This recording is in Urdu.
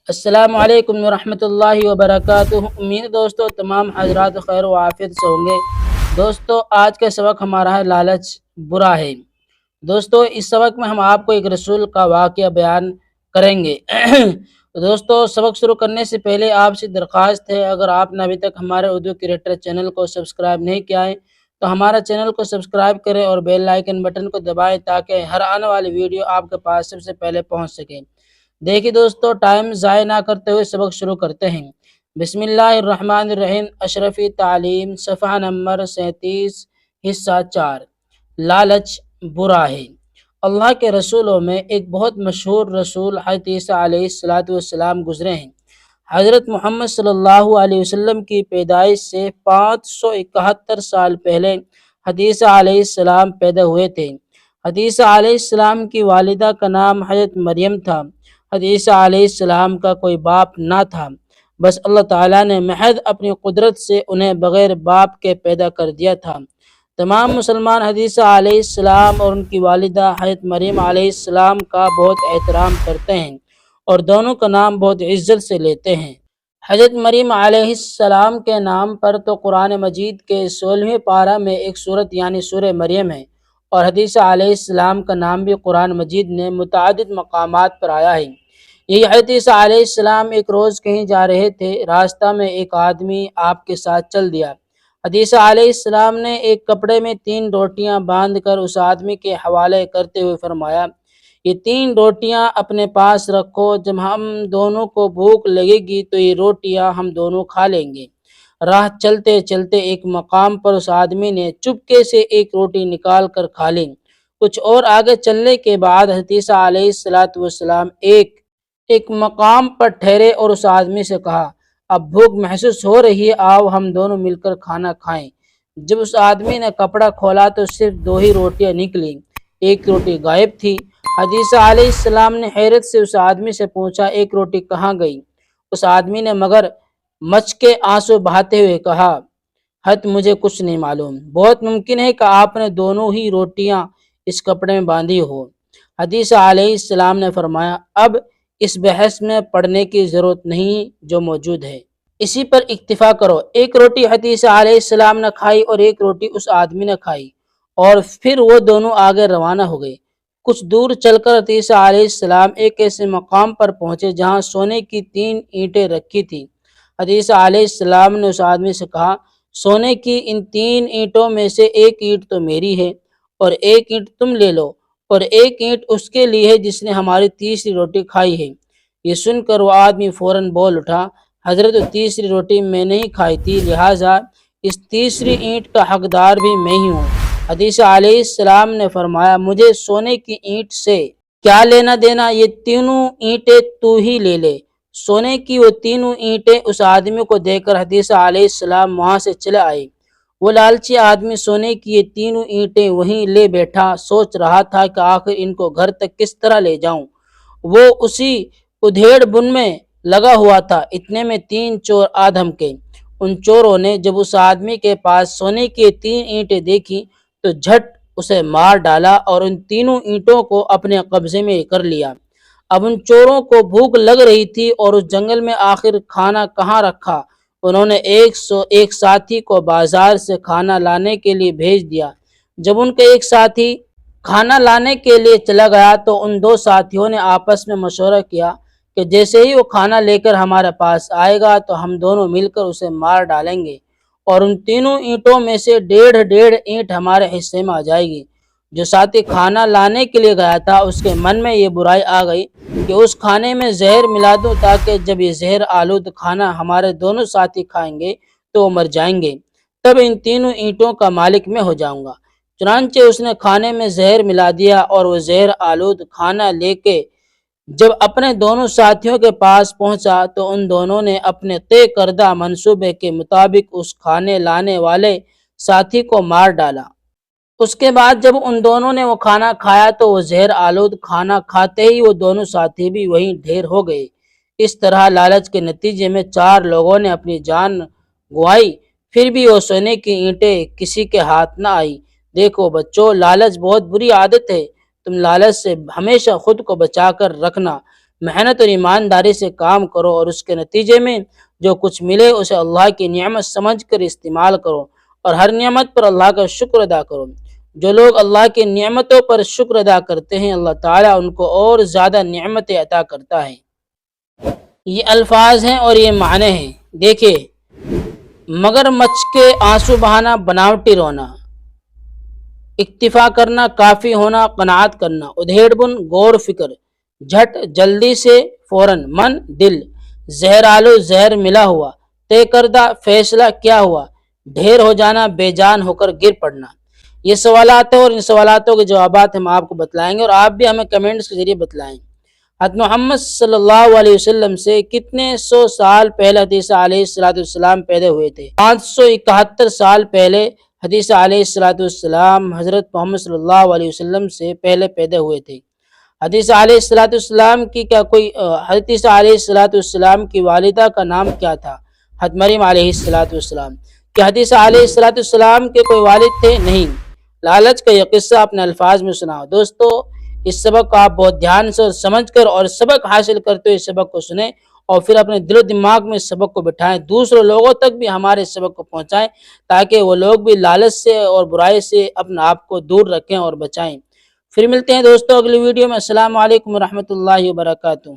السلام علیکم ورحمۃ اللہ وبرکاتہ۔ امید دوستو تمام حضرات خیر و عافیت سے ہوں گے۔ دوستو آج کا سبق ہمارا ہے لالچ برا ہے۔ دوستو اس سبق میں ہم آپ کو ایک رسول کا واقعہ بیان کریں گے۔ دوستو سبق شروع کرنے سے پہلے آپ سے درخواست ہے، اگر آپ نے ابھی تک ہمارے اردو کریکٹر چینل کو سبسکرائب نہیں کیا ہے تو ہمارا چینل کو سبسکرائب کریں اور بیل آئیکن بٹن کو دبائیں تاکہ ہر آنے والی ویڈیو آپ کے پاس سب سے پہلے پہنچ سکے۔ دیکھیے دوستو ٹائم ضائع نہ کرتے ہوئے سبق شروع کرتے ہیں۔ بسم اللہ الرحمن الرحیم۔ اشرفی تعلیم صفحہ نمبر 37 حصہ 4 لالچ برا ہے۔ اللہ کے رسولوں میں ایک بہت مشہور رسول حضرت عیسیٰ علیہ السلام گزرے ہیں۔ حضرت محمد صلی اللہ علیہ وسلم کی پیدائش سے 571 سال پہلے حضرت عیسیٰ علیہ السلام پیدا ہوئے تھے۔ حضرت عیسیٰ علیہ السلام کی والدہ کا نام حضرت مریم تھا۔ حضرت عیسیٰ علیہ السلام کا کوئی باپ نہ تھا، بس اللہ تعالیٰ نے محض اپنی قدرت سے انہیں بغیر باپ کے پیدا کر دیا تھا۔ تمام مسلمان حضرت عیسیٰ علیہ السلام اور ان کی والدہ حضرت مریم علیہ السلام کا بہت احترام کرتے ہیں اور دونوں کا نام بہت عزت سے لیتے ہیں۔ حضرت مریم علیہ السلام کے نام پر تو قرآن مجید کے 16ویں پارہ میں ایک سورت یعنی سورہ مریم ہے، اور حضرت عیسیٰ علیہ السلام کا نام بھی قرآن مجید نے متعدد مقامات پر آیا ہے۔ یہی حضرت عیسیٰ علیہ السلام ایک روز کہیں جا رہے تھے، راستہ میں ایک آدمی آپ کے ساتھ چل دیا۔ حضرت عیسیٰ علیہ السلام نے ایک کپڑے میں 3 روٹیاں باندھ کر اس آدمی کے حوالے کرتے ہوئے فرمایا، یہ 3 روٹیاں اپنے پاس رکھو، جب ہم دونوں کو بھوک لگے گی تو یہ روٹیاں ہم دونوں کھا لیں گے۔ راہ چلتے چلتے ایک مقام پر اس آدمی نے چپکے سے ایک روٹی نکال کر کھا لی۔ کچھ اور آگے چلنے کے بعد حضرت عیسیٰ علیہ السلام ایک مقام پر ٹھہرے اور اس آدمی سے کہا، اب بھوک محسوس ہو رہی ہے، آؤ ہم دونوں مل کر کھانا کھائیں۔ جب اس آدمی نے کپڑا کھولا تو صرف 2 ہی روٹیاں نکلیں، ایک روٹی غائب تھی۔ حضرت عیسیٰ علیہ السلام نے حیرت سے اس آدمی سے پوچھا، ایک روٹی کہاں گئی؟ اس آدمی نے مگر مچ کے آنسو بہاتے ہوئے کہا، حضرت مجھے کچھ نہیں معلوم، بہت ممکن ہے کہ آپ نے دونوں ہی روٹیاں اس کپڑے میں باندھی ہو۔ حضرت عیسیٰ علیہ السلام نے فرمایا، اب اس بحث میں پڑھنے کی ضرورت نہیں جو موجود ہے، اسی پر اکتفا کرو۔ ایک روٹی حضرت عیسیٰ علیہ السلام نے کھائی اور ایک روٹی اس آدمی نے کھائی، اور پھر وہ دونوں آگے روانہ ہو گئے۔ کچھ دور چل کر حضرت عیسیٰ علیہ السلام ایک ایسے مقام پر پہنچے جہاں سونے کی 3 اینٹیں رکھی تھیں۔ حضرت عیسیٰ علیہ السلام نے اس آدمی سے کہا، سونے کی ان 3 اینٹوں میں سے ایک اینٹ تو میری ہے اور ایک اینٹ تم لے لو، اور ایک اینٹ اس کے لیے ہے جس نے ہماری تیسری روٹی کھائی ہے۔ یہ سن کر وہ آدمی فوراً بول اٹھا، حضرت تیسری روٹی میں نے ہی کھائی تھی، لہٰذا اس تیسری اینٹ کا حقدار بھی میں ہی ہوں۔ حضرت عیسیٰ علیہ السلام نے فرمایا، مجھے سونے کی اینٹ سے کیا لینا دینا، یہ تینوں اینٹیں تو ہی لے لے۔ سونے کی وہ تینوں اینٹیں اس آدمی کو دے کر حضرت عیسیٰ علیہ السلام وہاں سے چلے آئے۔ وہ لالچی آدمی سونے کی یہ تینوں اینٹیں وہیں لے بیٹھا، سوچ رہا تھا کہ آخر ان کو گھر تک کس طرح لے جاؤں۔ وہ اسی ادھیڑ بن میں لگا ہوا تھا، اتنے میں 3 چور آ دھمکے۔ ان چوروں نے جب اس آدمی کے پاس سونے کی 3 اینٹیں دیکھی تو جھٹ اسے مار ڈالا اور ان تینوں اینٹوں کو اپنے قبضے میں کر لیا۔ اب ان چوروں کو بھوک لگ رہی تھی اور اس جنگل میں آخر کھانا کہاں رکھا، انہوں نے ایک ساتھی کو بازار سے کھانا لانے کے لیے بھیج دیا۔ جب ان کا ایک ساتھی کھانا لانے کے لیے چلا گیا تو ان 2 ساتھیوں نے آپس میں مشورہ کیا کہ جیسے ہی وہ کھانا لے کر ہمارے پاس آئے گا تو ہم دونوں مل کر اسے مار ڈالیں گے اور ان تینوں اینٹوں میں سے 1.5 اینٹ ہمارے حصے میں آ جائے گی۔ جو ساتھی کھانا لانے کے لیے گیا تھا اس کے من میں یہ برائی آ گئی کہ اس کھانے میں زہر ملا دوں تاکہ جب یہ زہر آلود کھانا ہمارے دونوں ساتھی کھائیں گے تو وہ مر جائیں گے، تب ان تینوں اینٹوں کا مالک میں ہو جاؤں گا۔ چنانچہ اس نے کھانے میں زہر ملا دیا اور وہ زہر آلود کھانا لے کے جب اپنے دونوں ساتھیوں کے پاس پہنچا تو ان دونوں نے اپنے طے کردہ منصوبے کے مطابق اس کھانے لانے والے ساتھی کو مار ڈالا۔ اس کے بعد جب ان دونوں نے وہ کھانا کھایا تو وہ زہر آلود کھانا کھاتے ہی وہ دونوں ساتھی بھی وہیں ڈھیر ہو گئے۔ اس طرح لالچ کے نتیجے میں 4 لوگوں نے اپنی جان گنوائی، پھر بھی وہ سونے کی اینٹیں کسی کے ہاتھ نہ آئی۔ دیکھو بچوں، لالچ بہت بری عادت ہے، تم لالچ سے ہمیشہ خود کو بچا کر رکھنا۔ محنت اور ایمانداری سے کام کرو اور اس کے نتیجے میں جو کچھ ملے اسے اللہ کی نعمت سمجھ کر استعمال کرو اور ہر نعمت پر اللہ کا شکر ادا کرو۔ جو لوگ اللہ کی نعمتوں پر شکر ادا کرتے ہیں اللہ تعالیٰ ان کو اور زیادہ نعمتیں عطا کرتا ہے۔ یہ الفاظ ہیں اور یہ معنی ہیں، دیکھیں، مگر مچھ کے آنسو بہانا بناوٹی رونا، اکتفا کرنا کافی ہونا قناعت کرنا، ادھیڑ بن غور فکر، جھٹ جلدی سے فوراً، من دل، زہر آلو زہر ملا ہوا، طے کردہ فیصلہ کیا ہوا، ڈھیر ہو جانا بے جان ہو کر گر پڑنا۔ یہ سوالات ہیں اور ان سوالاتوں کے جوابات ہم آپ کو بتلائیں گے اور آپ بھی ہمیں کمنٹس کے ذریعے بتلائیں۔ حضرت محمد صلی اللہ علیہ وسلم سے کتنے سو سال پہلے حدیث علیہ السلام پیدا ہوئے تھے؟ 571 سال پہلے حدیث علیہ السلام حضرت محمد صلی اللہ علیہ وسلم سے پہلے پیدا ہوئے تھے۔ حدیث علیہ السلام کی کیا کوئی حدیث علیہ السلام کی والدہ کا نام کیا تھا؟ حضرت مریم علیہ السلام۔ کیا حدیث علیہ السلام کے کوئی والد تھے؟ نہیں۔ لالچ کا یہ قصہ اپنے الفاظ میں سناؤ۔ دوستو اس سبق کو آپ بہت دھیان سے اور سمجھ کر اور سبق حاصل کرتے ہوئے اس سبق کو سنیں اور پھر اپنے دل و دماغ میں اس سبق کو بٹھائیں، دوسرے لوگوں تک بھی ہمارے اس سبق کو پہنچائیں تاکہ وہ لوگ بھی لالچ سے اور برائی سے اپنے آپ کو دور رکھیں اور بچائیں۔ پھر ملتے ہیں دوستو اگلی ویڈیو میں۔ السلام علیکم ورحمۃ اللہ وبرکاتہ۔